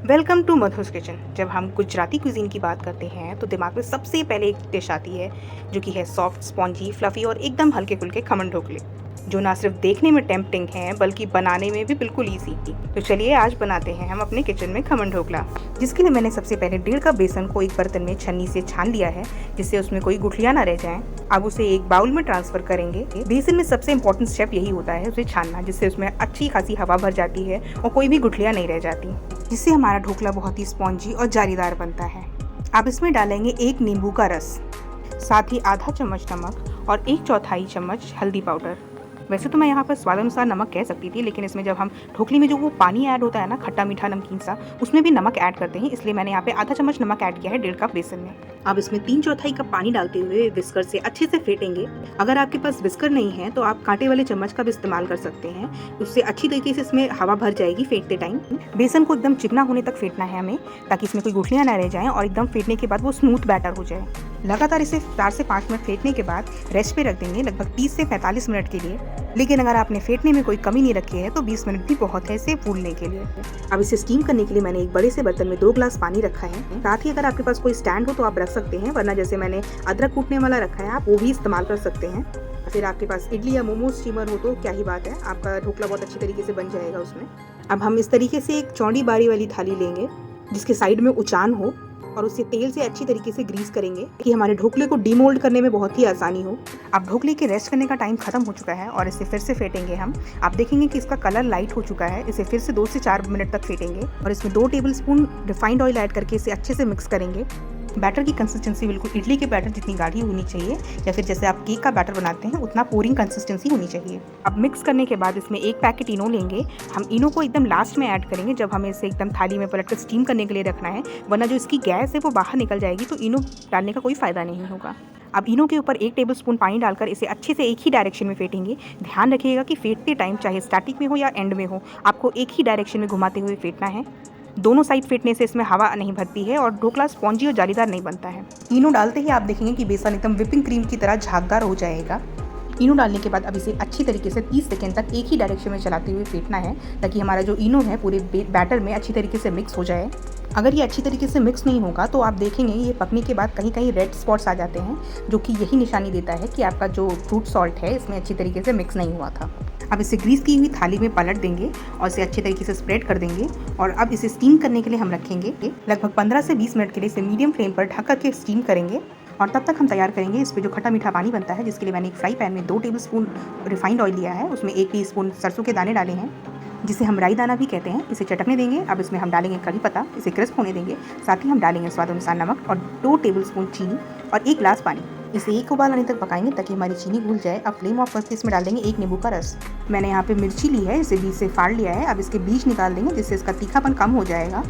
Welcome to Madhus kitchen. जब हम Gujarati cuisine की बात करते हैं तो दिमाग में सबसे पहले एक डिश आती है जो कि है सॉफ्ट, स्पॉन्जी, फ्लफ़ी और एकदम हल्के फुल्के खमन ढोकले, जो ना सिर्फ देखने में टेम्पटिंग हैं बल्कि बनाने में भी बिल्कुल ईजी। तो चलिए आज बनाते हैं हम अपने किचन में खमन ढोकला, जिसके लिए मैंने सबसे पहले 1.5 कप बेसन को एक बर्तन में छन्नी से छान लिया है, जिससे उसमें कोई गुठलियाँ ना रह जाएं। अब उसे एक बाउल में ट्रांसफर करेंगे। बेसन में सबसे इंपॉर्टेंट स्टेप यही होता है उसे छानना, जिससे उसमें अच्छी खासी हवा भर जाती है और कोई भी गुठलियाँ नहीं रह जाती, जिससे हमारा ढोकला बहुत ही स्पॉन्जी और जालीदार बनता है। अब इसमें डालेंगे 1 नींबू का रस, साथ ही आधा चम्मच नमक और 1/4 चम्मच हल्दी पाउडर। वैसे तो मैं यहाँ पर स्वाद अनुसार नमक कह सकती थी, लेकिन इसमें जब हम ढोकले में जो वो पानी ऐड होता है ना, खट्टा मीठा नमकीन सा, उसमें भी नमक ऐड करते हैं, इसलिए मैंने यहाँ पे आधा चम्मच नमक ऐड किया है 1.5 कप बेसन में। अब इसमें 3/4 कप पानी डालते हुए विस्कर से अच्छे से फेंटेंगे। अगर आपके पास विस्कर नहीं है तो आप कांटे वाले चम्मच का भी इस्तेमाल कर सकते हैं, उससे अच्छी तरीके से इसमें हवा भर जाएगी फेंटते टाइम। बेसन को एकदम चिकना होने तक फेंटना है हमें, ताकि इसमें कोई गुठलियाँ ना रह जाएं और एकदम फेंटने के बाद वो स्मूथ बैटर हो जाए। लगातार इसे 4 से 5 मिनट फेंटने के बाद रेस्ट पे रख देंगे, लगभग 30 से 45 मिनट के लिए। लेकिन अगर आपने फेंटने में कोई कमी नहीं रखी है तो 20 मिनट भी बहुत है इसे फूलने के लिए। अब इसे स्टीम करने के लिए मैंने एक बड़े से बर्तन में 2 ग्लास पानी रखा है। साथ ही अगर आपके पास कोई स्टैंड हो तो आप रख सकते हैं, वरना जैसे मैंने अदरक कूटने वाला रखा है आप वो भी इस्तेमाल कर सकते हैं। फिर आपके पास इडली या मोमोज स्टीमर हो तो क्या ही बात है, आपका ढोकला बहुत अच्छी तरीके से बन जाएगा उसमें। अब हम इस तरीके से एक चौड़ी बारी वाली थाली लेंगे जिसके साइड में उचान हो, और उसे तेल से अच्छी तरीके से ग्रीस करेंगे कि हमारे ढोकले को डीमोल्ड करने में बहुत ही आसानी हो। अब ढोकले के रेस्ट करने का टाइम खत्म हो चुका है और इसे फिर से फेंटेंगे हम। आप देखेंगे कि इसका कलर लाइट हो चुका है। इसे फिर से 2 से 4 मिनट तक फेंटेंगे और इसमें 2 टेबलस्पून रिफाइंड ऑयल ऐड करके इसे अच्छे से मिक्स करेंगे। बैटर की कंसिस्टेंसी बिल्कुल इडली के बैटर जितनी गाढ़ी होनी चाहिए, या फिर जैसे आप केक का बैटर बनाते हैं उतना पोरिंग कंसिस्टेंसी होनी चाहिए। अब मिक्स करने के बाद इसमें 1 पैकेट इनो लेंगे। हम इनो को एकदम लास्ट में ऐड करेंगे जब हमें इसे एकदम थाली में पलट कर स्टीम करने के लिए रखना है, वरना जो इसकी गैस है वो बाहर निकल जाएगी, तो इनो डालने का कोई फ़ायदा नहीं होगा। अब इनो के ऊपर 1 टेबलस्पून पानी डालकर इसे अच्छे से एक ही डायरेक्शन में फेंटेंगे। ध्यान रखिएगा कि फेंटते टाइम चाहे स्टार्टिंग में हो या एंड में हो, आपको एक ही डायरेक्शन में घुमाते हुए फेंटना है। दोनों साइड फेंटने से इसमें हवा नहीं भरती है और ढोकला स्पॉन्जी और जालीदार नहीं बनता है। इनो डालते ही आप देखेंगे कि बेसन एकदम व्हिपिंग क्रीम की तरह झागदार हो जाएगा। इनो डालने के बाद अब इसे अच्छी तरीके से 30 सेकेंड तक एक ही डायरेक्शन में चलाते हुए फेंटना है, ताकि हमारा जो इनो है पूरे बैटर में अच्छी तरीके से मिक्स हो जाए। अगर ये अच्छी तरीके से मिक्स नहीं होगा तो आप देखेंगे ये पकने के बाद कहीं कहीं रेड स्पॉट्स आ जाते हैं, जो कि यही निशानी देता है कि आपका जो फ्रूट सॉल्ट है इसमें अच्छी तरीके से मिक्स नहीं हुआ था। अब इसे ग्रीस की हुई थाली में पलट देंगे और इसे अच्छे तरीके से स्प्रेड कर देंगे। और अब इसे स्टीम करने के लिए हम रखेंगे। लगभग 15 से 20 मिनट के लिए इसे मीडियम फ्लेम पर ढक करके स्टीम करेंगे। और तब तक हम तैयार करेंगे इस पे जो खट्टा मीठा पानी बनता है, जिसके लिए मैंने एक फ्राई पैन में 2 टेबलस्पून रिफाइंड ऑयल लिया है। उसमें 1 टीस्पून सरसों के दाने डाले हैं, जिसे हम राई दाना भी कहते हैं। इसे चटकने देंगे। अब इसमें हम डालेंगे कड़ी पत्ता, इसे क्रिस्प होने देंगे। साथ ही हम डालेंगे स्वाद अनुसार नमक और 2 टेबलस्पून चीनी और 1 ग्लास पानी। इसे 1 उबाल आने तक पकाएंगे ताकि हमारी चीनी घुल जाए। अब फ्लेम ऑफ करके इसमें डाल देंगे 1 नींबू का रस। मैंने यहाँ पे मिर्ची ली है, इसे बीज से फाड़ लिया है। अब इसके बीज निकाल देंगे, जिससे इसका तीखापन कम हो जाएगा।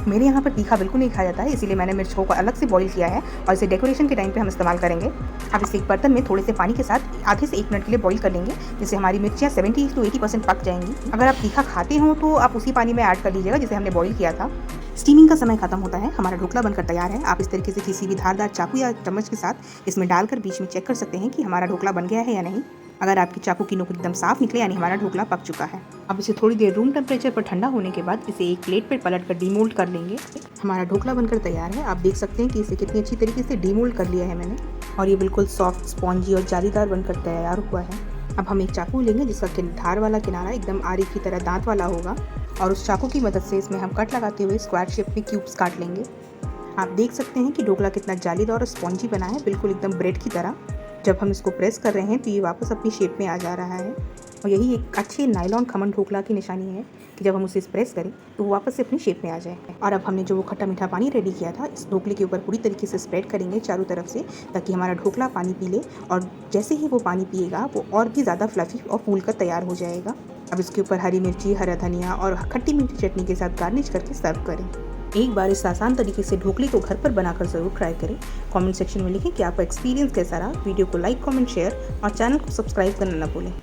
मेरे यहाँ पर तीखा बिल्कुल नहीं खाया जाता है, इसीलिए मैंने मिर्चों को अलग से बॉईल किया है और इसे डेकोरेशन के टाइम पे हम इस्तेमाल करेंगे। अब इसे एक बर्तन में थोड़े से पानी के साथ आधे से 1 मिनट के लिए बॉईल कर लेंगे, जिससे हमारी मिर्चियाँ 70 to 80% पक जाएंगी। अगर आप तीखा खाते हो तो आप उसी पानी में ऐड कर दीजिएगा जिसे हमने बॉईल किया था। स्टीमिंग का समय खत्म होता है, हमारा ढोकला बनकर तैयार है। आप इस तरीके से किसी भी धारदार चाकू या चम्मच के साथ इसमें डालकर बीच में चेक कर सकते हैं कि हमारा ढोकला बन गया है या नहीं। अगर आपकी चाकू की नोक एकदम साफ निकले, यानी हमारा ढोकला पक चुका है। अब इसे थोड़ी देर रूम टेम्परेचर पर ठंडा होने के बाद इसे एक प्लेट पर पलट कर डीमोल्ड कर लेंगे। हमारा ढोकला बनकर तैयार है। आप देख सकते हैं कि इसे कितनी अच्छी तरीके से डीमोल्ड कर लिया है मैंने, और ये बिल्कुल सॉफ्ट, स्पॉन्जी और जालीदार बनकर तैयार हुआ है। अब हम एक चाकू लेंगे जिसका धार वाला किनारा एकदम आरी की तरह दांत वाला होगा, और उस चाकू की मदद से इसमें हम कट लगाते हुए स्क्वायर शेप में क्यूब्स काट लेंगे। आप देख सकते हैं कि ढोकला कितना जालीदार और स्पॉन्जी बना है, बिल्कुल एकदम ब्रेड की तरह। जब हम इसको प्रेस कर रहे हैं तो ये वापस अपनी शेप में आ जा रहा है, और यही एक अच्छे नायलॉन खमन ढोकला की निशानी है कि जब हम उसे प्रेस करें तो वो वापस से अपनी शेप में आ जाए। और अब हमने जो वो खट्टा मीठा पानी रेडी किया था, इस ढोकले के ऊपर पूरी तरीके से स्प्रेड करेंगे चारों तरफ से, ताकि हमारा ढोकला पानी पी ले, और जैसे ही वो पानी पिएगा वो और भी ज़्यादा फ्लफी और फूल कर तैयार हो जाएगा। अब इसके ऊपर हरी मिर्ची, हरा धनिया और खट्टी मीठी चटनी के साथ गार्निश करके सर्व करें। एक बार इस आसान तरीके से ढोकले को घर पर बनाकर ज़रूर ट्राई करें। कमेंट सेक्शन में लिखें कि आपका एक्सपीरियंस कैसा रहा। वीडियो को लाइक, कमेंट, शेयर और चैनल को सब्सक्राइब करना ना भूलें।